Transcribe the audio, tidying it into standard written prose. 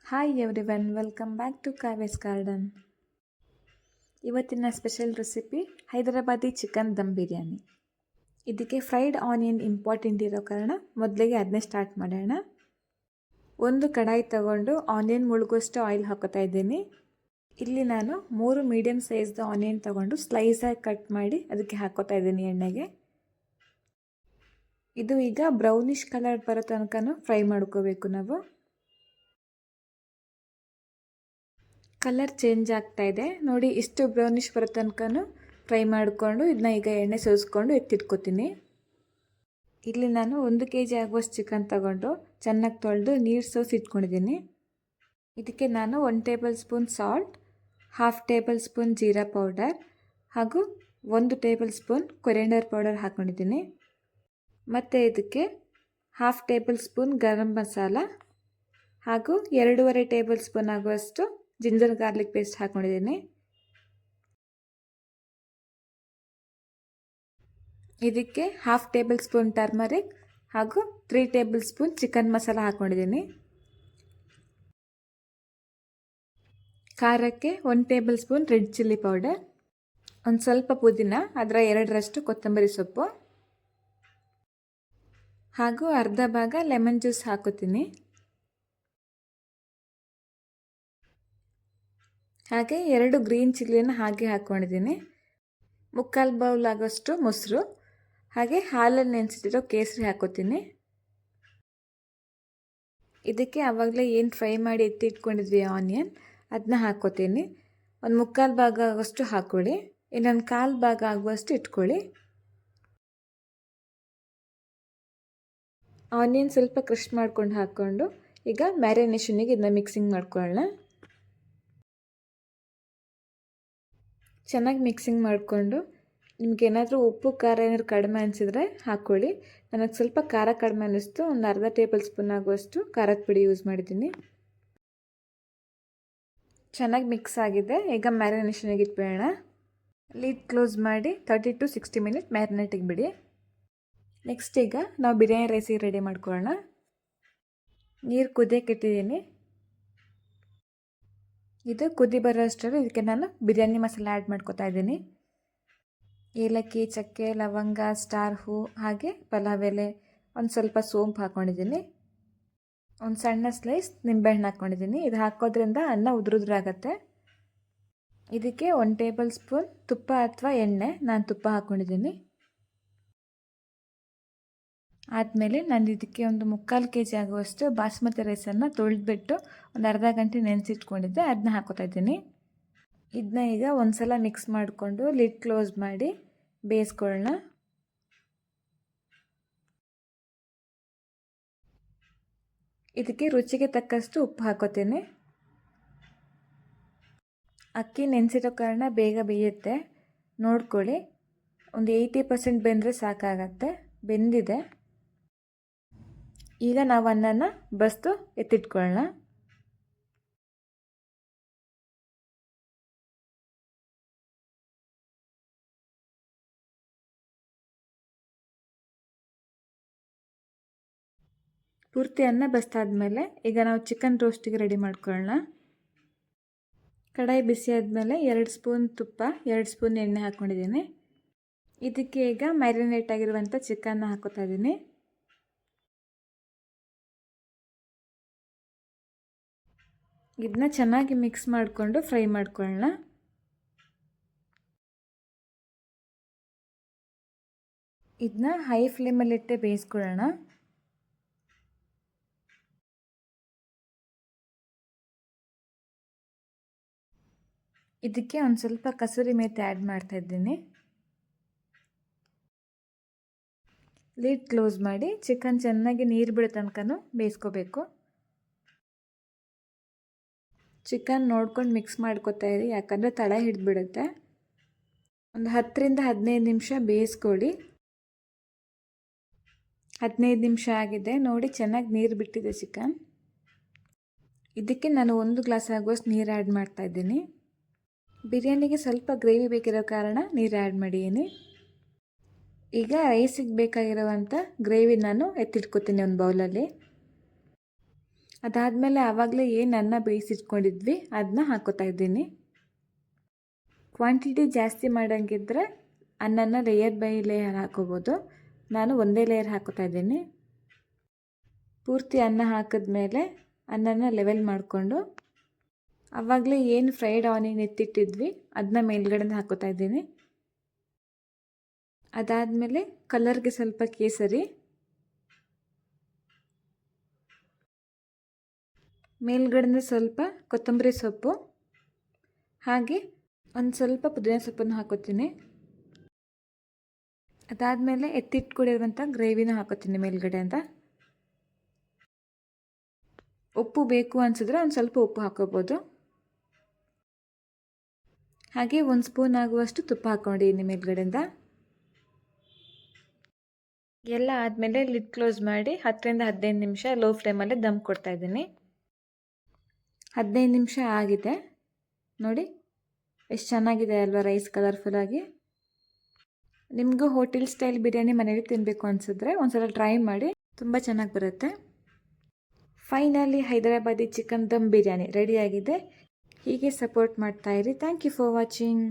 Hi everyone, welcome back to Kavya's garden. ಇವತ್ತಿನ special recipe Hyderabadi chicken dum biryani. ಇದಕ್ಕೆ fried onion important ಇರೋ ಕಾರಣ ಮೊದಲಿಗೆ ಅದನ್ನೇ ಸ್ಟಾರ್ಟ್ ಮಾಡೋಣ. ಒಂದು ಕಡಾಯಿ ತಗೊಂಡು ಆನಿಯನ್ ಮುಳುಗುವಷ್ಟು ಆಯಿಲ್ ಹಾಕೋತಾ ಇದ್ದೀನಿ. ಇಲ್ಲಿ ನಾನು 3 ಮೀಡಿಯಮ್ ಸೈಜ್ದು ಆನಿಯನ್ ತಗೊಂಡು ಸ್ಲೈಸಾಗಿ ಕಟ್ ಮಾಡಿ ಅದಕ್ಕೆ ಹಾಕೋತಾ ಇದ್ದೀನಿ ಎಣ್ಣೆಗೆ. ಇದು ಈಗ ಬ್ರೌನಿಷ್ ಕಲರ್ ಬರೋ ತನಕ ಫ್ರೈ ಮಾಡ್ಕೋಬೇಕು ನಾವು. ಕಲರ್ ಚೇಂಜ್ ಆಗ್ತಾ ಇದೆ ನೋಡಿ, ಇಷ್ಟು ಬ್ರೌನಿಷ್ ಬರೋ ತನಕ ಫ್ರೈ ಮಾಡಿಕೊಂಡು ಇದನ್ನ ಈಗ ಎಣ್ಣೆ ಸೋಸ್ಕೊಂಡು ಎತ್ತಿಟ್ಕೋತೀನಿ. ಇಲ್ಲಿ ನಾನು 1 kg ಆಗುವಷ್ಟು ಚಿಕನ್ ತಗೊಂಡು ಚೆನ್ನಾಗಿ ತೊಳೆದು ನೀರು ಸೋಸಿ ಇಟ್ಕೊಂಡಿದ್ದೀನಿ. ಇದಕ್ಕೆ ನಾನು 1 table spoon salt, 1/2 table spoon jeera powder ಹಾಗೂ 1 ಟೇಬಲ್ ಸ್ಪೂನ್ ಕೊರಿಯಂಡರ್ ಪೌಡರ್ ಹಾಕ್ಕೊಂಡಿದ್ದೀನಿ. ಮತ್ತು ಇದಕ್ಕೆ 1/2 ಟೇಬಲ್ ಸ್ಪೂನ್ ಗರಂ ಮಸಾಲ ಹಾಗೂ 2.5 ಟೇಬಲ್ ಸ್ಪೂನ್ ಆಗುವಷ್ಟು ಜಿಂಜರ್ ಗಾರ್ಲಿಕ್ ಪೇಸ್ಟ್ ಹಾಕ್ಕೊಂಡಿದ್ದೀನಿ. ಇದಕ್ಕೆ 1/2 ಟೇಬಲ್ ಸ್ಪೂನ್ ಟರ್ಮರಿಕ್ ಹಾಗೂ 3 ಟೇಬಲ್ ಸ್ಪೂನ್ ಚಿಕನ್ ಮಸಾಲ ಹಾಕ್ಕೊಂಡಿದ್ದೀನಿ. ಖಾರಕ್ಕೆ 1 table spoon red chilli powder, ಒಂದು ಸ್ವಲ್ಪ ಪುದೀನ, ಅದರ 2ರಷ್ಟು ಕೊತ್ತಂಬರಿ ಸೊಪ್ಪು ಹಾಗೂ ಅರ್ಧ ಭಾಗ ಲೆಮನ್ ಜ್ಯೂಸ್ ಹಾಕೋತೀನಿ. ಹಾಗೆ 2 ಗ್ರೀನ್ ಚಿಲ್ಲಿನ ಹಾಗೆ ಹಾಕ್ಕೊಂಡಿದ್ದೀನಿ. 3/4 ಬೌಲ್ ಆಗೋಷ್ಟು ಮೊಸರು ಹಾಗೆ ಹಾಲಲ್ಲಿ ನೆನೆಸಿಟ್ಟಿರೋ ಕೇಸರಿ ಹಾಕೋತೀನಿ. ಇದಕ್ಕೆ ಆವಾಗಲೇ ಏನು ಫ್ರೈ ಮಾಡಿ ಎತ್ತಿಟ್ಕೊಂಡಿದ್ವಿ ಆನಿಯನ್, ಅದನ್ನ ಹಾಕೋತೀನಿ. ಒಂದು 3/4 ಭಾಗ ಆಗೋಷ್ಟು ಹಾಕ್ಕೊಳ್ಳಿ, ಇನ್ನೊಂದು 1/4 ಭಾಗ ಆಗುವಷ್ಟು ಇಟ್ಕೊಳ್ಳಿ. ಆನಿಯನ್ ಸ್ವಲ್ಪ ಕ್ರಷ್ ಮಾಡ್ಕೊಂಡು ಹಾಕ್ಕೊಂಡು ಈಗ ಮ್ಯಾರಿನೇಷನಿಗೆ ಇದನ್ನ ಮಿಕ್ಸಿಂಗ್ ಮಾಡ್ಕೊಳ್ಳೋಣ. ಚೆನ್ನಾಗಿ ಮಿಕ್ಸಿಂಗ್ ಮಾಡಿಕೊಂಡು ನಿಮಗೇನಾದರೂ ಉಪ್ಪು ಖಾರ ಏನಾದ್ರು ಕಡಿಮೆ ಅನಿಸಿದ್ರೆ ಹಾಕ್ಕೊಳ್ಳಿ. ನನಗೆ ಸ್ವಲ್ಪ ಖಾರ ಕಡಿಮೆ ಅನ್ನಿಸ್ತು, ಒಂದು ಅರ್ಧ ಟೇಬಲ್ ಸ್ಪೂನ್ ಆಗುವಷ್ಟು ಖಾರದ ಪುಡಿ ಯೂಸ್ ಮಾಡಿದ್ದೀನಿ. ಚೆನ್ನಾಗಿ ಮಿಕ್ಸ್ ಆಗಿದೆ. ಈಗ ಮ್ಯಾರಿನೇಷನಿಗೆ ಇಟ್ಬಿಡೋಣ. ಲಿಡ್ ಕ್ಲೋಸ್ ಮಾಡಿ 30 to 60 ಮಿನಿಟ್ ಮ್ಯಾರಿನೇಟಿಗೆ ಬಿಡಿ. ನೆಕ್ಸ್ಟ್ ಈಗ ನಾವು ಬಿರಿಯಾನಿ ರೈಸಿಗೆ ರೆಡಿ ಮಾಡ್ಕೊಳ್ಳೋಣ. ನೀರು ಕುದಿಯೋಕೆ ಇಟ್ಟಿದ್ದೀನಿ. ಇದು ಕುದಿ ಬರೋ ಅಷ್ಟರಲ್ಲಿ ಇದಕ್ಕೆ ನಾನು ಬಿರಿಯಾನಿ ಮಸಾಲೆ ಆ್ಯಡ್ ಮಾಡ್ಕೊತಾ ಇದ್ದೀನಿ. ಏಲಕ್ಕಿ, ಚಕ್ಕೆ, ಲವಂಗ, ಸ್ಟಾರ್ ಹೂ ಹಾಗೆ ಪಲಾವ್ ಎಲೆ, ಒಂದು ಸ್ವಲ್ಪ ಸೋಂಪು ಹಾಕ್ಕೊಂಡಿದ್ದೀನಿ. ಒಂದು ಸಣ್ಣ ಸ್ಲೈಸ್ ನಿಂಬೆಹಣ್ಣು ಹಾಕ್ಕೊಂಡಿದ್ದೀನಿ. ಇದು ಹಾಕೋದ್ರಿಂದ ಅನ್ನ ಉದುರುದ್ರಾಗತ್ತೆ. ಇದಕ್ಕೆ 1 ಟೇಬಲ್ ಸ್ಪೂನ್ ತುಪ್ಪ ಅಥವಾ ಎಣ್ಣೆ, ನಾನು ತುಪ್ಪ ಹಾಕ್ಕೊಂಡಿದ್ದೀನಿ. ಆದಮೇಲೆ ನಾನು ಇದಕ್ಕೆ ಒಂದು 3/4 kg ಆಗುವಷ್ಟು ಬಾಸ್ಮತಿ ರೈಸನ್ನು ತೊಳೆದ್ಬಿಟ್ಟು ಒಂದು ಅರ್ಧ ಗಂಟೆ ನೆನೆಸಿಟ್ಕೊಂಡಿದ್ದೆ, ಅದನ್ನ ಹಾಕೋತಾ ಇದ್ದೀನಿ. ಇದನ್ನ ಈಗ ಒಂದು ಸಲ ಮಿಕ್ಸ್ ಮಾಡಿಕೊಂಡು ಲಿಡ್ ಕ್ಲೋಸ್ ಮಾಡಿ ಬೇಯಿಸ್ಕೊಳ್ಳೋಣ. ಇದಕ್ಕೆ ರುಚಿಗೆ ತಕ್ಕಷ್ಟು ಉಪ್ಪು ಹಾಕೋತೀನಿ. ಅಕ್ಕಿ ನೆನೆಸಿರೋ ಕಾರಣ ಬೇಗ ಬೇಯುತ್ತೆ, ನೋಡ್ಕೊಳ್ಳಿ. ಒಂದು 80% ಬೆಂದರೆ ಸಾಕಾಗತ್ತೆ. ಬೆಂದಿದೆ. ಈಗ ನಾವು ಅನ್ನನ ಬಸ್ತು ಎತ್ತಿಟ್ಕೊಳ್ಳೋಣ. ಪೂರ್ತಿ ಅನ್ನ ಬಸ್ತಾದ್ಮೇಲೆ ಈಗ ನಾವು ಚಿಕನ್ ರೋಸ್ಟಿಗೆ ರೆಡಿ ಮಾಡ್ಕೊಳ್ಳೋಣ. ಕಡಾಯಿ ಬಿಸಿ ಆದಮೇಲೆ 2 ಸ್ಪೂನ್ ತುಪ್ಪ, 2 ಸ್ಪೂನ್ ಎಣ್ಣೆ ಹಾಕ್ಕೊಂಡಿದ್ದೀನಿ. ಇದಕ್ಕೆ ಈಗ ಮ್ಯಾರಿನೇಟ್ ಆಗಿರುವಂಥ ಚಿಕನ್ನ ಹಾಕೋತಾ ಇದ್ದೀನಿ. ಇದನ್ನ ಚೆನ್ನಾಗಿ ಮಿಕ್ಸ್ ಮಾಡಿಕೊಂಡು ಫ್ರೈ ಮಾಡ್ಕೊಳ್ಳೋಣ. ಇದನ್ನ ಹೈ ಫ್ಲೇಮಲ್ಲಿಟ್ಟೆ ಬೇಯಿಸ್ಕೊಳ್ಳೋಣ. ಇದಕ್ಕೆ ಒಂದು ಸ್ವಲ್ಪ ಕಸೂರಿ ಮೇಥಿ ಆ್ಯಡ್ ಮಾಡ್ತಾ ಇದ್ದೀನಿ. ಲಿಡ್ ಕ್ಲೋಸ್ ಮಾಡಿ ಚಿಕನ್ ಚೆನ್ನಾಗಿ ನೀರು ಬಿಡೋ ತನಕ ಬೇಯಿಸ್ಕೋಬೇಕು. ಚಿಕನ್ ನೋಡ್ಕೊಂಡು ಮಿಕ್ಸ್ ಮಾಡ್ಕೊತಾ ಇರಿ, ಯಾಕಂದರೆ ತಳ ಹಿಡಿದ್ಬಿಡುತ್ತೆ. ಒಂದು 10 ರಿಂದ 15 ನಿಮಿಷ ಬೇಯಿಸ್ಕೊಳ್ಳಿ. 15 ನಿಮಿಷ ಆಗಿದೆ ನೋಡಿ, ಚೆನ್ನಾಗಿ ನೀರು ಬಿಟ್ಟಿದೆ ಚಿಕನ್. ಇದಕ್ಕೆ ನಾನು 1 ಗ್ಲಾಸ್ ಆಗುವಷ್ಟು ನೀರು ಆ್ಯಡ್ ಮಾಡ್ತಾ ಇದ್ದೀನಿ. ಬಿರಿಯಾನಿಗೆ ಸ್ವಲ್ಪ ಗ್ರೇವಿ ಬೇಕಿರೋ ಕಾರಣ ನೀರು ಆ್ಯಡ್ ಮಾಡಿದ್ದೀನಿ. ಈಗ ರೈಸಿಗೆ ಬೇಕಾಗಿರುವಂಥ ಗ್ರೇವಿ ನಾನು ಎತ್ತಿಟ್ಕೊತೀನಿ ಒಂದು ಬೌಲಲ್ಲಿ. ಅದಾದಮೇಲೆ ಆವಾಗಲೇ ಏನು ಅನ್ನ ಬೇಯಿಸಿಟ್ಕೊಂಡಿದ್ವಿ ಅದನ್ನ ಹಾಕೋತಾ ಇದ್ದೀನಿ. ಕ್ವಾಂಟಿಟಿ ಜಾಸ್ತಿ ಮಾಡೋಂಗಿದ್ರೆ ಅನ್ನನ ಲೇಯರ್ ಬೈ ಲೇಯರ್ ಹಾಕೋಬೋದು. ನಾನು ಒಂದೇ ಲೇಯರ್ ಹಾಕೋತಾ ಇದ್ದೀನಿ. ಪೂರ್ತಿ ಅನ್ನ ಹಾಕಿದ್ಮೇಲೆ ಅನ್ನನ ಲೆವೆಲ್ ಮಾಡಿಕೊಂಡು ಆವಾಗಲೇ ಏನು ಫ್ರೈಡ್ ಆನಿಯನ್ ಎತ್ತಿಟ್ಟಿದ್ವಿ ಅದನ್ನ ಮೇಲ್ಗಡೆ ಹಾಕೋತಾ ಇದ್ದೀನಿ. ಅದಾದಮೇಲೆ ಕಲರ್ಗೆ ಸ್ವಲ್ಪ ಕೇಸರಿ, ಮೇಲ್ಗಡೆ ಸ್ವಲ್ಪ ಕೊತ್ತಂಬರಿ ಸೊಪ್ಪು, ಹಾಗೆ ಒಂದು ಸ್ವಲ್ಪ ಪುದೀನ ಸೊಪ್ಪನ್ನು ಹಾಕೋತೀನಿ. ಅದಾದಮೇಲೆ ಎತ್ತಿಟ್ಕೊಂಡಿರುವಂಥ ಗ್ರೇವಿನ ಹಾಕೋತೀನಿ ಮೇಲ್ಗಡೆ ಅಂತ. ಉಪ್ಪು ಬೇಕು ಅನಿಸಿದ್ರೆ ಒಂದು ಸ್ವಲ್ಪ ಉಪ್ಪು ಹಾಕೋಬೋದು. ಹಾಗೆ 1 ಸ್ಪೂನ್ ಆಗುವಷ್ಟು ತುಪ್ಪ ಹಾಕ್ಕೊಂಡಿದ್ದೀನಿ ಮೇಲ್ಗಡೆಯಿಂದ. ಎಲ್ಲ ಆದಮೇಲೆ ಲಿಡ್ ಕ್ಲೋಸ್ ಮಾಡಿ 10ರಿಂದ 15 ನಿಮಿಷ ಲೋ ಫ್ಲೇಮಲ್ಲೇ ದಮ್ ಕೊಡ್ತಾ ಇದ್ದೀನಿ. 15 ನಿಮಿಷ ಆಗಿದೆ ನೋಡಿ, ಎಷ್ಟು ಚೆನ್ನಾಗಿದೆ ಅಲ್ವಾ ರೈಸ್ ಕಲರ್ಫುಲ್ಲಾಗಿ. ನಿಮಗೂ ಹೋಟೆಲ್ ಸ್ಟೈಲ್ ಬಿರಿಯಾನಿ ಮನೇಲಿ ತಿನ್ನಬೇಕು ಅನಿಸಿದ್ರೆ ಒಂದ್ಸಲ ಟ್ರೈ ಮಾಡಿ, ತುಂಬ ಚೆನ್ನಾಗಿ ಬರುತ್ತೆ. ಫೈನಲಿ ಹೈದರಾಬಾದಿ ಚಿಕನ್ ದಮ್ ಬಿರಿಯಾನಿ ರೆಡಿಯಾಗಿದೆ. ಹೀಗೆ ಸಪೋರ್ಟ್ ಮಾಡ್ತಾಯಿರಿ. Thank you for watching.